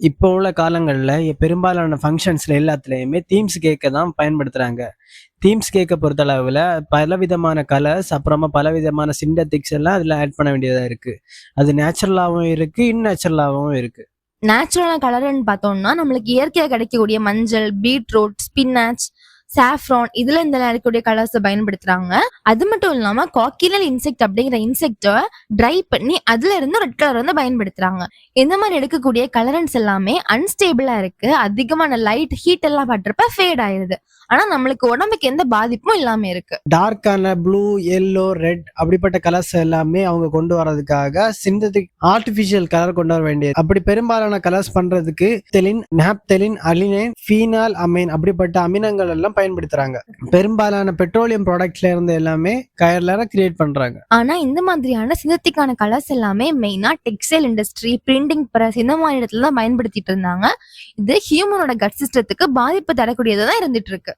இப்போ உள்ள காலங்கள்ல பெரும்பாலான ஃபங்ஷன்ஸ்ல எல்லாத்துலயுமே தீம்ஸ் கேக்க தான் பயன்படுத்துறாங்க. தீம்ஸ் கேக்க பொறுத்தளவுல பலவிதமான கலர்ஸ், அப்புறமா பலவிதமான சிந்தெடிக்ஸ் எல்லாம் அதுல ஆட் பண்ண வேண்டியதா இருக்கு. அது நேச்சுரலாவும் இருக்கு, இன்நேச்சுரலாவும் இருக்கு. நேச்சுரலான கலர்ன்னு பார்த்தோம்னா நம்மளுக்கு இயற்கையா கிடைக்கக்கூடிய மஞ்சள், பீட்ரூட், ஸ்பினாச், சாஃப்ரான் இதுல இந்த இருக்கக்கூடிய கலர்ஸ் பயன்படுத்துறாங்க. அது மட்டும் இல்லாம காக்கினல் இன்செக்ட் அப்படிங்கிற இன்செக்ட ட்ரை பண்ணி அதுல இருந்து ரெட் கலர் வந்து பயன்படுத்துறாங்க. இந்த மாதிரி எடுக்கக்கூடிய கலரன்ஸ் எல்லாமே அன்ஸ்டேபிளா இருக்கு. அதிகமான லைட் ஹீட் எல்லாம் பண்றப்ப ஃபேட் ஆயிருது. ஆனா நம்மளுக்கு உடம்புக்கு எந்த பாதிப்பும் இல்லாம இருக்கு. டார்க்கான ப்ளூ, எல்லோ, ரெட் அப்படிப்பட்ட கலர்ஸ் எல்லாமே அவங்க கொண்டு வர்றதுக்காக சிந்தட்டிக் ஆர்டிபிஷியல் கலர் கொண்டு வர வேண்டியது. அப்படி பெரும்பாலான கலர்ஸ் பண்றதுக்கு தெலின், நாப்தலின், அலினைன், ஃபீனால் அமைன் அப்படிப்பட்ட அமினங்கள் எல்லாம் பயன்படுத்துறாங்க. பெரும்பாலான பெட்ரோலியம் ப்ராடக்ட்ல இருந்து எல்லாமே கலரை கிரியேட் பண்றாங்க. ஆனா இந்த மாதிரியான சிந்தட்டிக்கான கலர்ஸ் எல்லாமே மெயினா டெக்ஸ்டைல் இண்டஸ்ட்ரி, பிரிண்டிங் பிரஸ் இந்த மாதிரி இடத்துல தான் பயன்படுத்திட்டு இருந்தாங்க. இது ஹியூமனோட கட் சிஸ்டத்துக்கு பாதிப்பு தரக்கூடியதா இருந்துட்டு இருக்கு.